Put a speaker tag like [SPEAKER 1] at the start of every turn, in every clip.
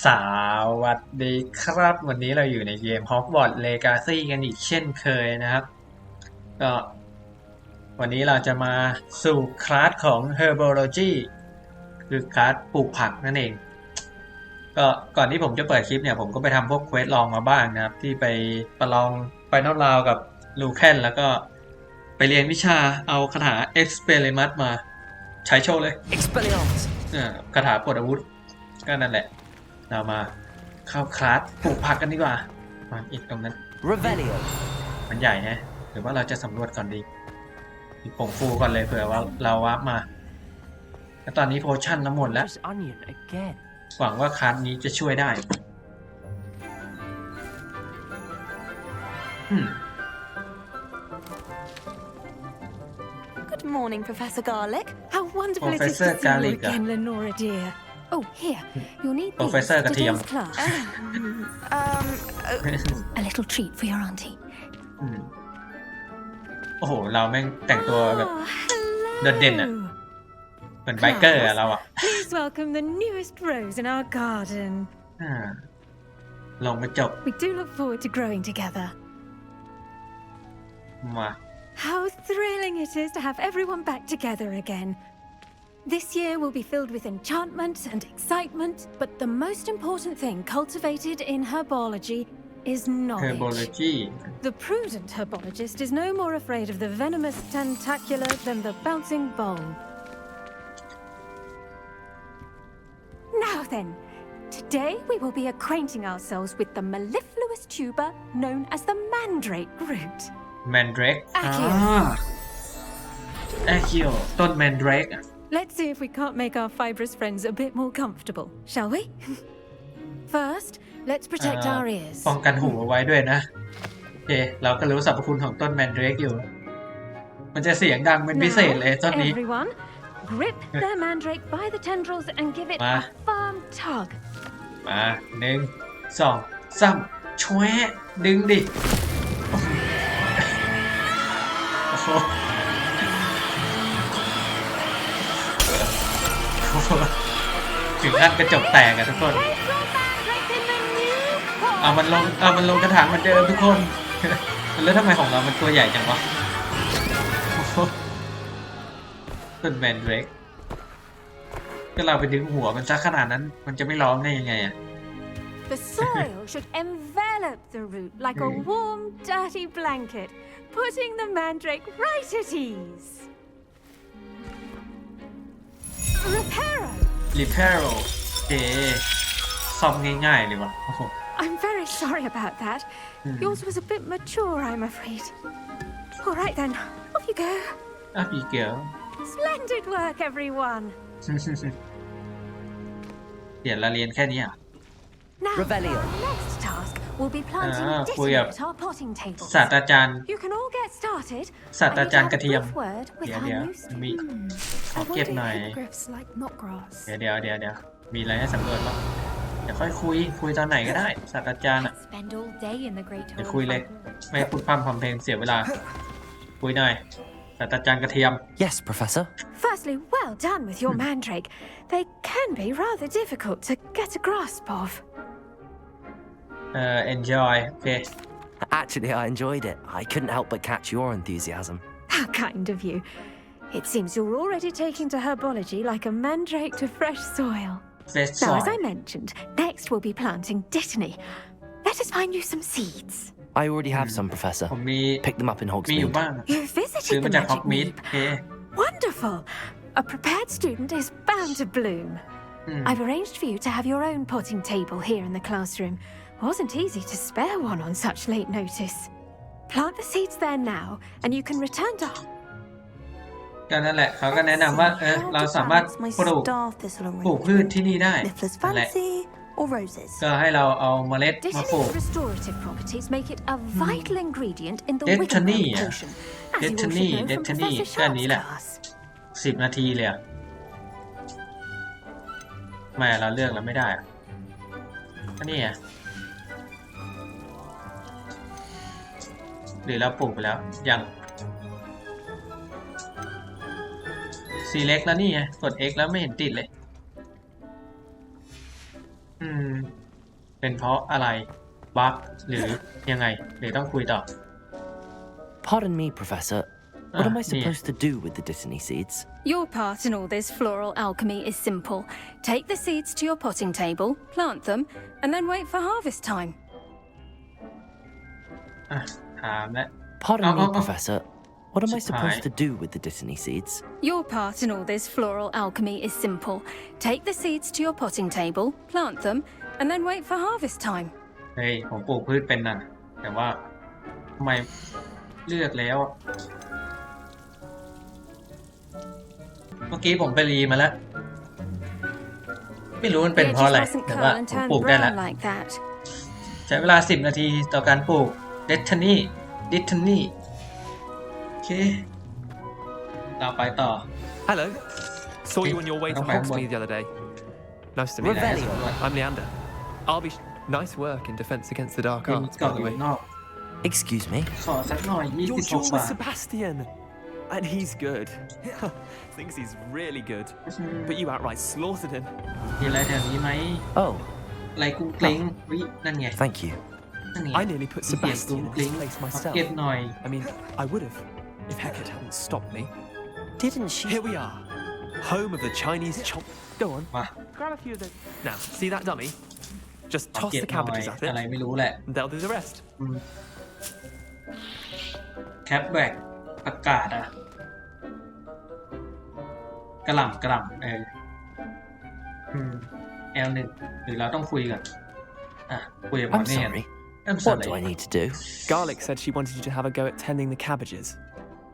[SPEAKER 1] สวัสดีครับวันนี้เราอยู่ในเกม Hogwarts Legacy กันอีกเช่นเคยนะครับก็วันนี้เราจะมาสู่คลาสของ Herbology คือคลาสปลูกผักนั่นเองก็ก่อนที่ผมจะเปิดคลิปเนี่ยผมก็ไปทำพวกเควสลองมาบ้างนะครับที่ไปประลองไฟนอลราวกับลูแคนแล้วก็ไปเรียนวิชาเอาคาถา Experiment มาใช้โชว์เลย
[SPEAKER 2] Expelliarmus
[SPEAKER 1] คาถาปลดอาวุธก็นั่นแหละเรามาเข้าคลาสปลูกผักกันดีกว่ามาอีกตรงนั้น
[SPEAKER 2] Revelio
[SPEAKER 1] มันใหญ่ไงหรือว่าเราจะสำรวจก่อนดีมีผงฟูก่อนเลยเผื่อว่าเราวาร์ปมาแล้วตอนนี้โพชั่นน้ำหมดแล้ว
[SPEAKER 2] Onion again
[SPEAKER 1] หวังว่าคลาสนี้จะช่วยได้
[SPEAKER 3] Good morning, Professor Garlic. How wonderful it is
[SPEAKER 1] Professor
[SPEAKER 3] to see
[SPEAKER 1] Garlic
[SPEAKER 3] you again, Lenora dear. Oh, here, you'll need these
[SPEAKER 1] Professor
[SPEAKER 3] for today's
[SPEAKER 1] Gatium.
[SPEAKER 3] class. A little treat for your auntie.
[SPEAKER 1] โอ้โหเราแม่งแต่งตัวแบบ
[SPEAKER 3] hello.
[SPEAKER 1] โดดเด่นอะเหมือนไบเกอร์อะเราอะ
[SPEAKER 3] Please welcome the newest rose in our garden.
[SPEAKER 1] ลงไปจบ
[SPEAKER 3] We do look forward to growing together.
[SPEAKER 1] มา
[SPEAKER 3] How thrilling it is to have everyone back together again. This year will be filled with enchantment and excitement, but the most important thing cultivated in herbology is knowledge.
[SPEAKER 1] Herbology
[SPEAKER 3] The prudent herbologist is no more afraid of the venomous tentacular than the bouncing bulb. Now then, today we will be acquainting ourselves with the mellifluous tuber known as the mandrake root.
[SPEAKER 1] Mandrake
[SPEAKER 3] Accio.
[SPEAKER 1] Accio ต้น Mandrake
[SPEAKER 3] Let's see if we can't make our fibrous friends a bit more comfortable, shall we? First, let's protect our ears.
[SPEAKER 1] ป้องกันหูเอาไว้ด้วยนะโอเคเราก็รู้สรรพคุณของต้น Mandrake อยู่มันจะเสียงดังเป็นพิเศษเลยต้นนี้
[SPEAKER 3] Everyone, grip their mandrake by the tendrils and give it a firm tug.
[SPEAKER 1] มา1 2 3ช่วยดึงดิโอ้โหถึงขั้นกระจกแตกอะทุกคนเอามันลงกระถางเหมือนเดิมทุกคนแล้วทำไมของเรามันตัวใหญ่จังวะต้นแมนเดรกก็เราไปดึงหัวมันซะขนาดนั้นมันจะไม่ร้องได้ยังไงอะ
[SPEAKER 3] The soil should envelop the root like a warm, dirty blanket, putting the mandrake right at ease. Reparo.
[SPEAKER 1] Reparo เอ๊ซ่อมง่ายๆเลยวะ
[SPEAKER 3] I'm very sorry about that. Yours was a bit mature, I'm afraid. All right then, off you go.
[SPEAKER 1] พี่เกียว
[SPEAKER 3] Splendid work, everyone.
[SPEAKER 1] เดี๋ยวเราเรียนแค่นี้อ่ะ
[SPEAKER 3] Now,
[SPEAKER 2] Revelio.
[SPEAKER 3] our next task will be planting
[SPEAKER 1] คุย
[SPEAKER 3] dittany
[SPEAKER 1] กับ
[SPEAKER 3] at our potting tables.
[SPEAKER 1] ศาสตราจารย์
[SPEAKER 3] You can all get started.
[SPEAKER 1] ศาสตราจารย์กระเทียม
[SPEAKER 3] Brief word with
[SPEAKER 1] เดี๋ยว
[SPEAKER 3] our new
[SPEAKER 1] มีขอเก็บหน่อย
[SPEAKER 3] hippogriffs like knot grass.
[SPEAKER 1] เดี๋ยวมีอะไรให้สำรวจบ้างเดี๋ยวค่อยคุยตอนไหนก็ได้ศาสตราจารย์อ่ะ
[SPEAKER 3] Spend all day in the great
[SPEAKER 1] เดี๋ยว
[SPEAKER 3] hall.
[SPEAKER 1] คุยเลยไม่พูดพร่ำทำเพลงเสียเวลาคุยหน่อยศาสตราจารย์กระเทียม
[SPEAKER 2] Yes, Professor.
[SPEAKER 3] Firstly, well done with your mandrake. They can be rather difficult to get a grasp of.
[SPEAKER 1] enjoy โอเค
[SPEAKER 2] Actually, I enjoyed it. I couldn't help but catch your enthusiasm.
[SPEAKER 3] How kind of you. It seems you're already taking to herbology like a mandrake to fresh soil.
[SPEAKER 1] fresh
[SPEAKER 3] Now, as
[SPEAKER 1] soil
[SPEAKER 3] I mentioned, next we'll be planting dittany. Let us find you some seeds.
[SPEAKER 2] I already have some, Professor.
[SPEAKER 1] ผมมี
[SPEAKER 2] Picked them up in
[SPEAKER 1] มีอยู่
[SPEAKER 2] Hogsmeade.
[SPEAKER 1] บ้าง
[SPEAKER 3] You
[SPEAKER 1] ซื้อ
[SPEAKER 3] visited
[SPEAKER 1] มา
[SPEAKER 3] the
[SPEAKER 1] จากฮอก
[SPEAKER 3] magic
[SPEAKER 1] มิด
[SPEAKER 3] mead.
[SPEAKER 1] โอเค
[SPEAKER 3] Wonderful. A prepared student is bound to bloom. I've arranged for you to have your own potting table here in the classroom. Wasn't easy to spare one on such late notice. Plant the seeds there now, and you can return to.
[SPEAKER 1] ก็นั่นแหละเขาก็แนะนำว่าเราสามารถปลูกพืชที่นี่ได้นั่นแหละ
[SPEAKER 4] or roses.
[SPEAKER 1] ก็ให้เราเอาเมล็ดมาปลูก
[SPEAKER 3] Dittany's restorative properties make it a vital ingredient in the
[SPEAKER 1] Dittany,
[SPEAKER 3] Wiggle potion, as you all should
[SPEAKER 1] Dittany,
[SPEAKER 3] know from
[SPEAKER 1] Dittany,
[SPEAKER 3] Professor
[SPEAKER 1] ก็อันนี้แหละ
[SPEAKER 3] Sharp's class.
[SPEAKER 1] 10 นาทีเลยอะไม่เราเลือกแล้วไม่ได้อะก็นี่อะหรือเราปลูกไปแล้วยัง select แล้วนี่ไงกด X แล้วไม่เห็นติดเลย อืม เป็นเพราะอะไรบั๊กหรือยังไงหรือต้องคุยต่อ
[SPEAKER 2] Pardon me, Professor. What am I
[SPEAKER 1] เนี่ย
[SPEAKER 2] supposed to do with the Destiny seeds?
[SPEAKER 3] Your part in all this floral alchemy is simple. Take the seeds to your potting table, plant them, and then wait for harvest time.
[SPEAKER 1] อ่ะถามแล้ว
[SPEAKER 2] Pardon me,
[SPEAKER 1] oh.
[SPEAKER 2] Professor. What am I
[SPEAKER 1] Surprise.
[SPEAKER 2] supposed to do with the Destiny seeds?
[SPEAKER 3] Your part in all this floral alchemy is simple. Take the seeds to your potting table, plant them, and then wait for harvest time.
[SPEAKER 1] เฮ้ยผมปลูกพืชเป็นน่ะ แต่ว่าทำไมเลือกแล้ว เมื่อกี้ผมไปรีมาแล้ว ไม่รู้มันเป็น
[SPEAKER 3] The
[SPEAKER 1] เพราะ
[SPEAKER 3] edges
[SPEAKER 1] อะไร
[SPEAKER 3] mustn't
[SPEAKER 1] แต่
[SPEAKER 3] curl
[SPEAKER 1] ว่า
[SPEAKER 3] and
[SPEAKER 1] ผม
[SPEAKER 3] turn
[SPEAKER 1] ปลูกได้แล้ว
[SPEAKER 3] brown like that.
[SPEAKER 1] ใช้เวลา10 นาทีต่อการปลูกเดททนี่โอเคเราไปต่อ
[SPEAKER 4] Hello. Saw you on your way to
[SPEAKER 1] Okay.
[SPEAKER 4] Hogsmeade the other day. Nice to meet you.
[SPEAKER 2] Revelio.
[SPEAKER 4] I'm Leander. I'll be. Nice work in defense against the dark
[SPEAKER 1] กิน
[SPEAKER 4] arts,
[SPEAKER 1] กล่อง
[SPEAKER 4] by
[SPEAKER 1] อ
[SPEAKER 4] the
[SPEAKER 1] ยู่
[SPEAKER 4] way.
[SPEAKER 1] นอก
[SPEAKER 2] Excuse me?
[SPEAKER 1] ขอสักหน่อย
[SPEAKER 4] You're
[SPEAKER 1] 26
[SPEAKER 4] John
[SPEAKER 1] บาท
[SPEAKER 4] Sebastian, and he's good. Thinks he's really good. But you outright slaughtered him.
[SPEAKER 1] มีอะไรแถวนี้ไหม
[SPEAKER 2] Oh,
[SPEAKER 1] อะไรกุ้งกลิ้งวินั่นไง
[SPEAKER 2] thank you.
[SPEAKER 1] นั่นไง
[SPEAKER 4] I nearly put
[SPEAKER 1] มีเสียงกุ้ง
[SPEAKER 4] Sebastian in
[SPEAKER 1] กลิ้ง
[SPEAKER 4] his place
[SPEAKER 1] ขอ
[SPEAKER 4] myself.
[SPEAKER 1] เก็บหน่อย
[SPEAKER 4] I mean, I would have if Hecate hadn't stopped me.
[SPEAKER 2] Didn't she?
[SPEAKER 4] Here we are, home of the Chinese chomp. Go on,
[SPEAKER 1] มา
[SPEAKER 4] grab a few of those. Now, see that dummy? Just
[SPEAKER 1] ขอ
[SPEAKER 4] toss
[SPEAKER 1] เก็บ
[SPEAKER 4] the
[SPEAKER 1] หน่อย
[SPEAKER 4] cabbages at
[SPEAKER 1] อะไร
[SPEAKER 4] it,
[SPEAKER 1] ไม่รู้แหละ
[SPEAKER 4] and they'll do the rest.
[SPEAKER 1] แคปแบกประกาศอะกระหล่ำL1 หรือเราต้องคุยกันอ่ะคุยกับหมอ
[SPEAKER 2] I'm
[SPEAKER 1] เนี่ย
[SPEAKER 2] sorry.
[SPEAKER 1] I'm
[SPEAKER 2] What do
[SPEAKER 1] sorry
[SPEAKER 2] I need to do?
[SPEAKER 4] Garlic said she wanted you to have a go at tending the cabbages.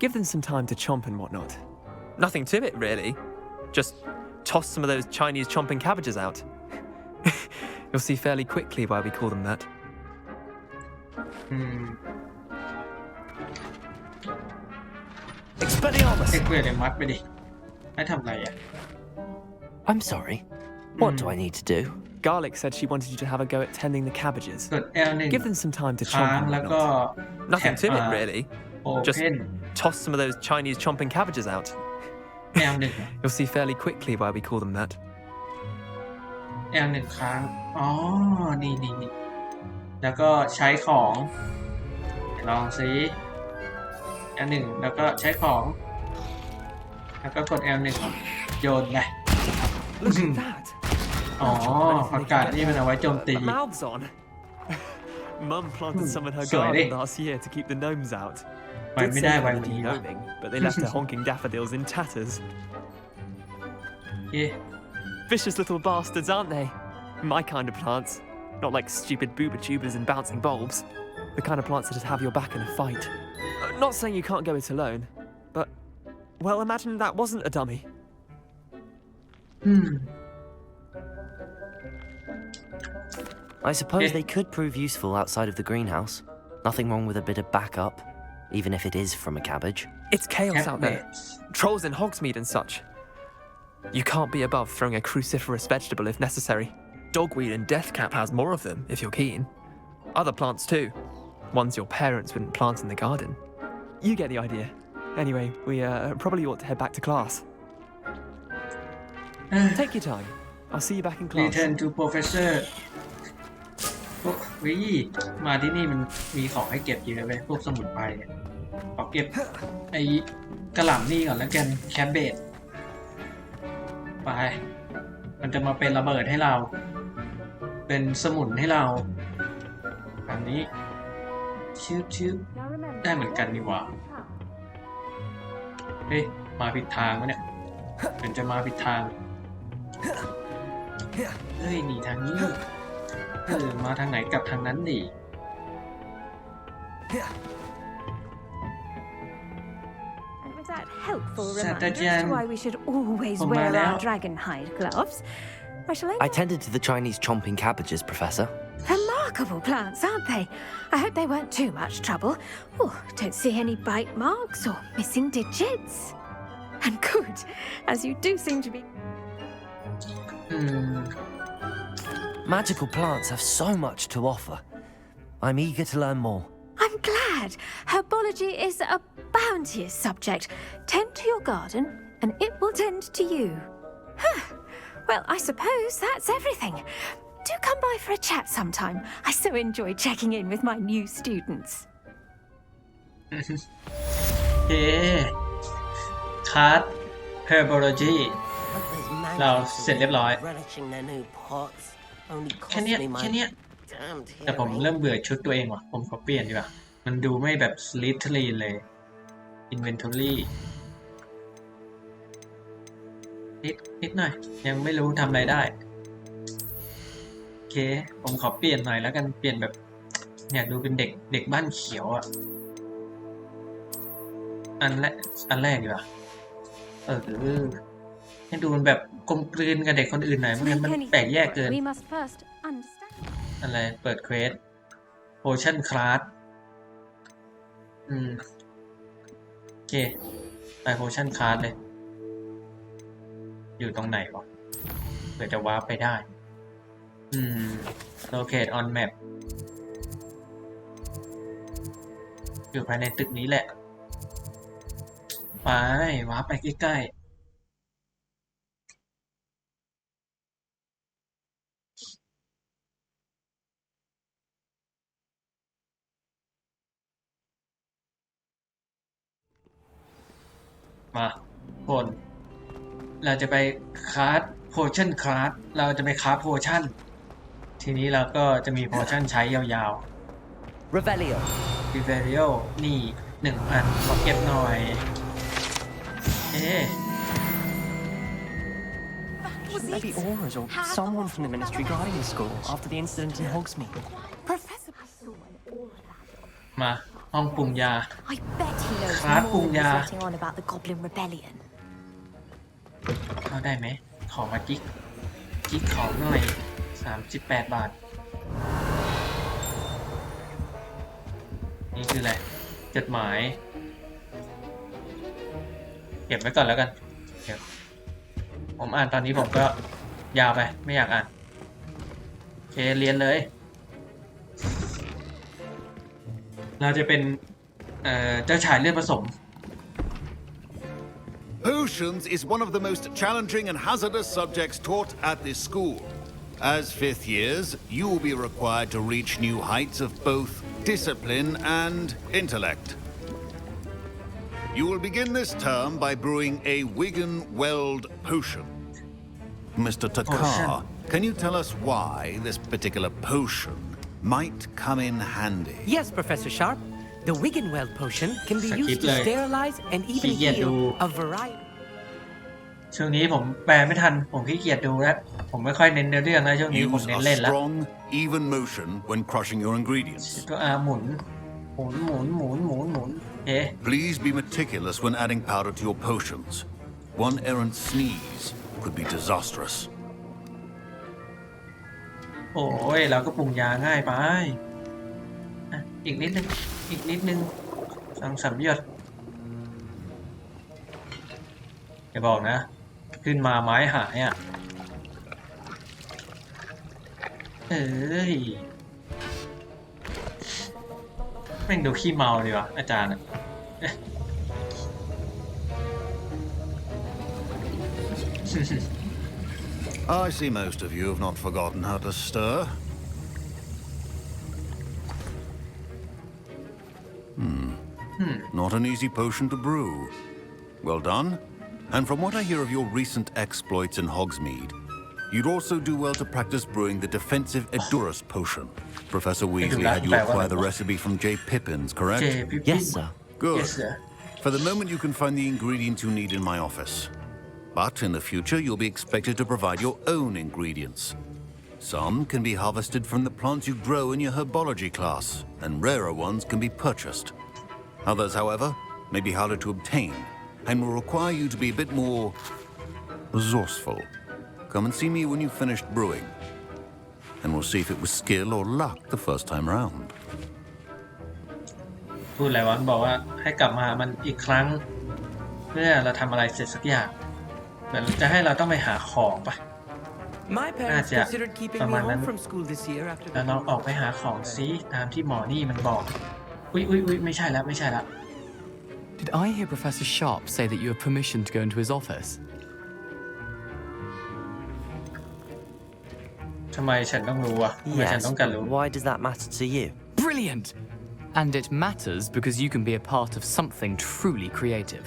[SPEAKER 4] Give them some time to chomp and whatnot. Nothing to it, really. Just toss some of those Chinese chomping cabbages out. You'll see fairly quickly why we call them that.
[SPEAKER 1] อืม
[SPEAKER 2] Expelliarmus!
[SPEAKER 1] เอ็กเวเลยมัดไปดิให้ทำอะไรอ่ะ
[SPEAKER 2] I'm sorry. What do I need to do?
[SPEAKER 4] Garlic said she wanted you to have a go at tending the cabbages.
[SPEAKER 1] กด L1
[SPEAKER 4] Give them some time to
[SPEAKER 1] ค้าง
[SPEAKER 4] chomp and
[SPEAKER 1] แล้วก็
[SPEAKER 4] whatnot. Nothing to it, really. Just
[SPEAKER 1] Open
[SPEAKER 4] toss some of those Chinese chomping cabbages out.
[SPEAKER 1] L1
[SPEAKER 4] You'll see fairly quickly why we call them that.
[SPEAKER 1] L1 ค้างอ๋อนี่แล้วก็ใช้ของลองซิ L1 แล้วก็ใช้ของแล้วก็กด L1 โยนไง
[SPEAKER 4] Look at that.
[SPEAKER 1] อ๋อประกาศนี่มันเอาไว้โจมตี
[SPEAKER 4] Mouths on. Mum planted some in her
[SPEAKER 1] Sorry.
[SPEAKER 4] garden last year to keep the gnomes out.
[SPEAKER 1] ไป
[SPEAKER 4] Did
[SPEAKER 1] ไม่
[SPEAKER 4] say
[SPEAKER 1] ได้
[SPEAKER 4] they
[SPEAKER 1] ไป
[SPEAKER 4] were
[SPEAKER 1] วันนี้
[SPEAKER 4] gnoming, but they left her honking daffodils in tatters.
[SPEAKER 1] เอ๊ะ
[SPEAKER 4] Vicious little bastards, aren't they? My kind of plants. Not like stupid booba tubers and bouncing bulbs. The kind of plants that'd have your back in a fight. Not saying you can't go it alone, but... Well, imagine that wasn't a dummy.
[SPEAKER 1] อืม
[SPEAKER 2] I suppose
[SPEAKER 1] Eh.
[SPEAKER 2] they could prove useful outside of the greenhouse. Nothing wrong with a bit of backup, even if it is from a cabbage.
[SPEAKER 4] It's chaos out there. Trolls in Hogsmeade and such. You can't be above throwing a cruciferous vegetable if necessary. Dogweed and deathcap has more of them, if you're keen. Other plants too. Ones your parents wouldn't plant in the garden. You get the idea. Anyway, we probably ought to head back to class. Take your time. I'll see you back in class.
[SPEAKER 1] Return to Professor พวกวิมาที่นี่มันมีของให้เก็บเยอะเลยพวกสมุนไพรเนี่ยขอเก็บไอ้กระหล่ำนี่ก่อนแล้วกันแคบเบจไปมันจะมาเป็นระเบิดให้เรา เป็นสมุนให้เราอันนี้ชืบได้เหมือนกันนี่หว่าเฮ้ยมาผิดทางวะเนี่ยเหมือนจะมาผิดทางเฮ้ยหนีทางนี้มาทางไหนกลับทางนั้นดิ
[SPEAKER 3] And with that helpful reminder as
[SPEAKER 1] Satajan.
[SPEAKER 3] to why we should always
[SPEAKER 1] Oh,
[SPEAKER 3] wear
[SPEAKER 1] man,
[SPEAKER 3] our
[SPEAKER 1] now.
[SPEAKER 3] dragon hide gloves, I shall
[SPEAKER 2] I tended to the Chinese chomping cabbages, Professor.
[SPEAKER 3] Remarkable plants, aren't they? I hope they weren't too much trouble. Oh, don't see any bite marks or missing digits. And good, as you do seem to be.
[SPEAKER 1] อืม
[SPEAKER 2] Magical plants have so much to offer. I'm eager to learn more.
[SPEAKER 3] I'm glad. Herbology is a bounteous subject. Tend to your garden, and it will tend to you. Well, I suppose that's everything. Do come by for a chat sometime. I so enjoy checking in with my new students.
[SPEAKER 1] โอเคคลาส Herbology เราเสร็จเรียบร้อยแค่เนี้ยแต่ผมเริ่มเบื่อชุดตัวเองว่ะผมขอเปลี่ยนดีกว่ามันดูไม่แบบ Slytherin เลย Inventory นิดหน่อยยังไม่รู้ทำอะไรได้โอเคผมขอเปลี่ยนหน่อยแล้วกันเปลี่ยนแบบอยากดูเป็นเด็กบ้านเขียวอ่ะอันแรกดีกว่าให้ดูมันแบบกลมกลืนกับเด็กคนอื่นหน่อยไม่งั้นมันแปลกแยกเกินอะไรเปิดเควส Potion Class โอเคไป Potion Class เลยอยู่ตรงไหนวะเผื่อจะวาร์ปไปได้locate on map อยู่ภายในตึกนี้แหละไปวาร์ปไปใกล้ๆมาคนเราจะไปคราฟโพชั่นคราฟเราจะไปคราฟโพชั่นทีนี้เราก็จะมีโพชั่นใช้ยาวๆ
[SPEAKER 2] Revelio
[SPEAKER 1] นี่1 อันขอเก็บหน่อย
[SPEAKER 5] Maybe Aura's or someone from the ministry guarding the school after the incident in Hogsmeade.
[SPEAKER 3] Professor,
[SPEAKER 1] มาห้องปรุงยา
[SPEAKER 3] I bet he knows
[SPEAKER 1] Class
[SPEAKER 3] more than
[SPEAKER 1] Punya.
[SPEAKER 3] he's letting on about the Goblin Rebellion.
[SPEAKER 1] เข้าได้ไหมขอมากิ๊กของหน่อย38 บาทนี่คืออะไรจดหมายเก็บไว้ก่อนแล้วกันเดี๋ยวผมอ่านตอนนี้ผมก็ยาวไปไม่อยากอ่านโอเคเรียนเลยเราจะเป็นเจ้าชายเลือดผสม
[SPEAKER 6] Potions is one of the most challenging and hazardous subjects taught at this school. As 5th years, you will be required to reach new heights of both discipline and intellect. You will begin this term by brewing a Wigan-Weld potion. Mr. Takar, can you tell us why this particular potion might come in handy?
[SPEAKER 5] Yes, Professor Sharp. The Wigan-Weld potion can be used to sterilize and even heal a variety.
[SPEAKER 1] ช่วงนี้ผมแปลไม่ทันผมขี้เกียจดูแล้วผมไม่ค่อยเน้นเรื่องแล้วช่วงนี้ผม
[SPEAKER 6] Use
[SPEAKER 1] เน้น
[SPEAKER 6] a
[SPEAKER 1] เล่นแล้ว
[SPEAKER 6] strong, even motion when crushing your ingredients.
[SPEAKER 1] ตัวหมุน
[SPEAKER 6] Please be meticulous when adding powder to your potions. One errant sneeze could be disastrous.
[SPEAKER 1] โอ้ยเราก็ปรุงยาง่ายไปอีกนิดนึง2-3 หยดอย่าบอกนะขึ้นมาไม้หายอ่ะแม่งดูขี้เมาดีวะอาจารย์
[SPEAKER 6] I see most of you have not forgotten how to stir. Not an easy potion to brew. Well done. And from what I hear of your recent exploits in Hogsmeade, you'd also do well to practice brewing the defensive Edurus potion. Professor Weasley had you acquire the recipe from J. Pippin's, correct?
[SPEAKER 2] Yes, sir.
[SPEAKER 6] Good.
[SPEAKER 1] Yes, sir.
[SPEAKER 6] For the moment, you can find the ingredients you need in my office. But in the future, you'll be expected to provide your own ingredients. Some can be harvested from the plants you grow in your herbology class, and rarer ones can be purchased. Others, however, may be harder to obtain and will require you to be a bit more resourceful. Come and see me when you've finished brewing, and we'll see if it was skill or luck the first time round.
[SPEAKER 1] พูดอะไรวะบอกว่าให้กลับมามันอีกครั้งเมื่อเราทำอะไรเสร็จสักอย่างเหมือนจะให้เราต้องไปหาของปะ
[SPEAKER 5] My parents considered keeping me home from school this year after.
[SPEAKER 1] แล้วเราออกไปหาของซิตามที่หมอนี่มันบอกอุ๊ยไม่ใช่แล้ว
[SPEAKER 7] Did I hear Professor Sharp say that you have permission to go into his office?
[SPEAKER 1] ทำไมฉันต้องรู้อ่ะทำไมฉัน
[SPEAKER 2] Yes,
[SPEAKER 1] ต้องการ
[SPEAKER 2] but
[SPEAKER 1] รู้
[SPEAKER 2] why does that matter to you?
[SPEAKER 7] Brilliant! And it matters because you can be a part of something truly creative.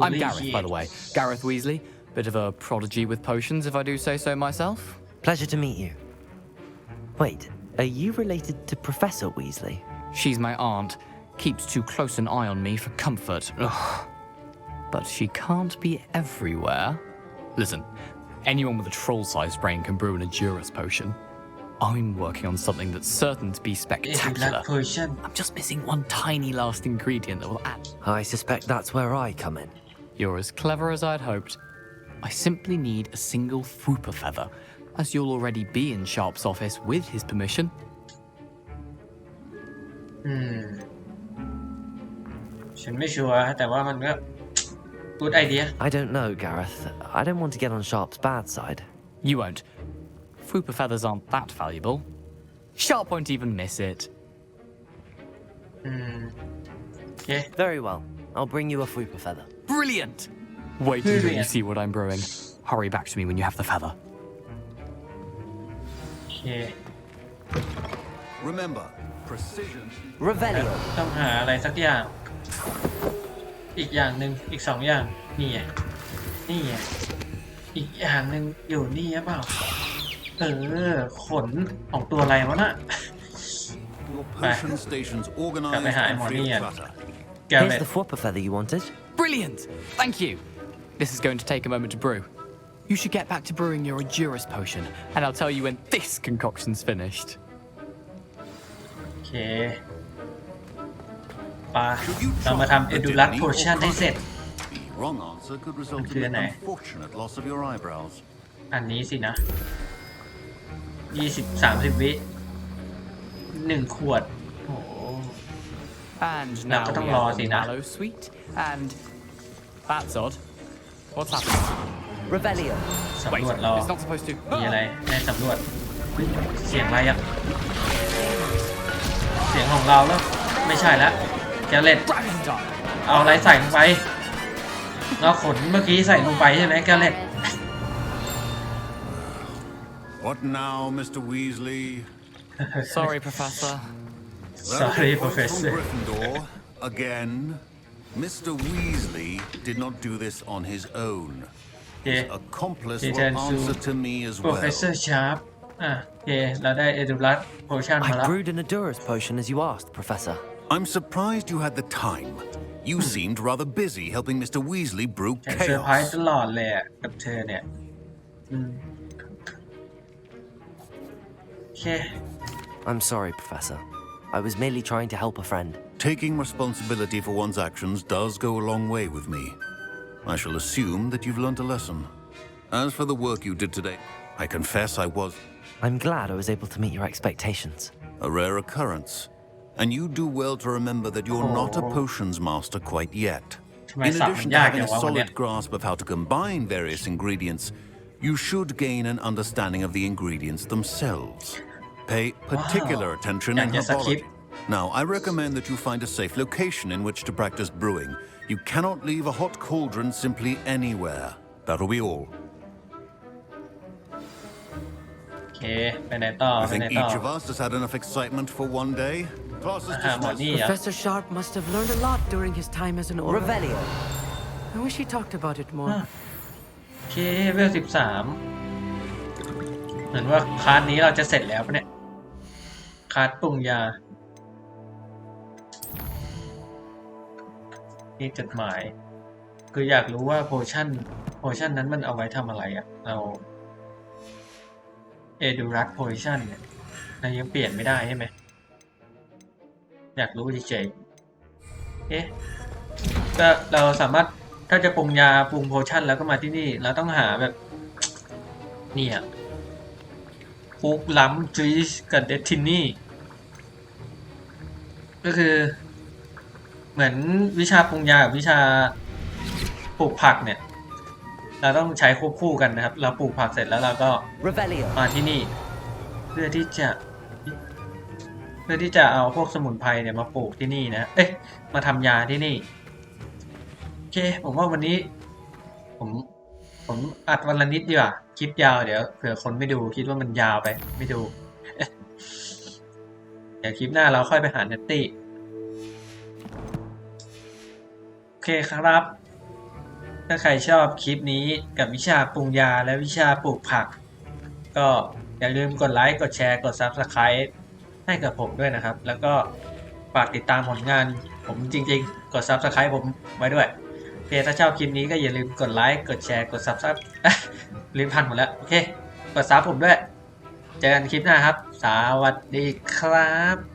[SPEAKER 7] I'm Gareth, by the way. Gareth Weasley. Bit of a prodigy with potions, if I do say so myself.
[SPEAKER 2] Pleasure to meet you. Wait, are you related to Professor Weasley?
[SPEAKER 7] She's my aunt. Keeps too close an eye on me for comfort. Ugh. But she can't be everywhere. Listen, anyone with a troll-sized brain can brew an Edurus potion. I'm working on something that's certain to be spectacular. I'm just missing one tiny last ingredient that will add.
[SPEAKER 2] I suspect that's where I come in.
[SPEAKER 7] You're as clever as I'd hoped. I simply need a single Fwooper feather, as you'll already be in Sharp's office with his permission.
[SPEAKER 1] ฉันไม่ชัวร์แต่ว่ามันก็ good idea.
[SPEAKER 2] I don't know, Gareth. I don't want to get on Sharp's bad side.
[SPEAKER 7] You won't. Fwooper feathers aren't that valuable. Sharp won't even miss it.
[SPEAKER 1] Okay.
[SPEAKER 2] Very well. I'll bring you a Fwooper feather.
[SPEAKER 7] Brilliant! Wait until you see what I'm brewing. Hurry back to me when you have the feather.
[SPEAKER 1] Okay.
[SPEAKER 6] Remember, precision.
[SPEAKER 2] Revelio.
[SPEAKER 1] ต้องหาอะไรสักอย่าง อีกอย่างหนึ่งอีก2 อย่างนี่ไงนี่ไงอีกอย่างหนึ่งอยู่นี่หรือเปล่าขนของตัวอะไรวะน่ะ
[SPEAKER 6] Your potion stations organized and free of clutter.
[SPEAKER 2] Here's the Fwooper feather you wanted.
[SPEAKER 7] Brilliant! Thank you. This is going to take a moment to brew. You should get back to brewing your Edurus potion, and I'll tell you when this concoction's finished.
[SPEAKER 1] โอเคปาเรามาทำ Edurus potion ให้เสร็จ
[SPEAKER 6] The wrong answer could result in the unfortunate loss of your eyebrows.
[SPEAKER 1] อันนี้สินะ20-30 วิ1 ขวดโอ้
[SPEAKER 7] And now we have the mallow sweet, and that's odd. What's happening?
[SPEAKER 2] Revelio.
[SPEAKER 1] สำรวจรอ
[SPEAKER 7] It's not supposed to.
[SPEAKER 1] มีอะไรในสำรวจเสียงอะไรอ่ะเสียงของเราแล้วไม่ใช่แล้วแกเล็ด
[SPEAKER 7] Dragon Dart.
[SPEAKER 1] เอาอะไรใส่ลงไปเราขนเมื่อกี้ใส่ลงไปใช่ไหมแกเล็ด
[SPEAKER 6] What now, Mr. Weasley?
[SPEAKER 7] Sorry, Professor.
[SPEAKER 1] Sorry,
[SPEAKER 6] From
[SPEAKER 1] Professor.
[SPEAKER 6] Gryffindor, again. Mr. Weasley did not do this on his own.
[SPEAKER 1] โอเค
[SPEAKER 6] His accomplice will
[SPEAKER 1] Return to
[SPEAKER 6] answer to me as well.
[SPEAKER 1] Professor Sharp โอเคเราได้ Edurus potion มา
[SPEAKER 2] I
[SPEAKER 1] แล้ว
[SPEAKER 2] brewed an Edurus potion as you asked, Professor.
[SPEAKER 6] I'm surprised you had the time. You seemed rather busy helping Mr. Weasley brew
[SPEAKER 1] ฉันเซอร์ไพรส์
[SPEAKER 6] chaos.
[SPEAKER 1] ตลอดเลยอ่ะกับเธอเนี่ยโอเค
[SPEAKER 2] I'm sorry, Professor. I was merely trying to help a friend.
[SPEAKER 6] Taking responsibility for one's actions does go a long way with me. I shall assume that you've learnt a lesson. As for the work you did today, I confess I was
[SPEAKER 2] I'm glad I was able to meet your expectations.
[SPEAKER 6] a rare occurrence. And you do well to remember that you're not a potions master quite yet. In addition to having a solid grasp of how to combine various ingredients, you should gain an understanding of the ingredients themselves. Pay particular attention in herbology. Now, I recommend that you find a safe location in which to practice brewing. You cannot leave a hot cauldron simply anywhere. That'll be all.
[SPEAKER 1] โอเคไปไหนต่อ
[SPEAKER 6] I
[SPEAKER 1] ไปไหน
[SPEAKER 6] think
[SPEAKER 1] ต่อ
[SPEAKER 6] each of us has had enough excitement for one day. Class is
[SPEAKER 1] หมด
[SPEAKER 6] dismissed.
[SPEAKER 1] นี่อ่ะ
[SPEAKER 5] Professor Sharp must have learned a lot during his time as an Auror.
[SPEAKER 2] Revelio.
[SPEAKER 5] I wish he talked about it more.
[SPEAKER 1] โอเคเวล13เหมือนว่าคลาสนี้เราจะเสร็จแล้วปะเนี่ยคลาสปรุงยานี่จดหมายคืออยากรู้ว่าโพชั่นนั้นมันเอาไว้ทำอะไรอ่ะเรา Edurus potion เนี่ยเรายังเปลี่ยนไม่ได้ใช่ไหมอยากรู้เฉยๆก็เราสามารถถ้าจะปรุงยาปรุงโพชั่นแล้วก็มาที่นี่เราต้องหาแบบนี่อ่ะฟุกล้ำจุยส์กับเดทินี่ก็คือเหมือนวิชาปรุงยากับวิชาปลูกผักเนี่ยเราต้องใช้ควบคู่กันนะครับเราปลูกผักเสร็จแล้วเราก็
[SPEAKER 2] Revelio.
[SPEAKER 1] มาที่นี่เพื่อที่จะเอาพวกสมุนไพรเนี่ยมาปลูกที่นี่นะมาทำยาที่นี่โอเคผมว่าวันนี้ผม ผมอัดวันละนิดดีกว่าคลิปยาวเดี๋ยวเผื่อคนไม่ดูคิดว่ามันยาวไปไม่ดู เดี๋ยวคลิปหน้าเราค่อยไปหาเนตตี้โอเคครับ ถ้าใครชอบคลิปนี้กับวิชาปรุงยาและวิชาปลูกผักก็อย่าลืมกดไลค์กดแชร์กด Subscribe ให้กับผมด้วยนะครับแล้วก็ฝากติดตามผลงานผมจริงๆกด Subscribe ผมไว้ด้วยโอเคถ้าชอบคลิปนี้ก็อย่าลืมกดไลค์กดแชร์กด Subscribe ลืมพันหมดแล้วโอเคกดซับผมด้วยเจอกันคลิปหน้าครับสวัสดีครับ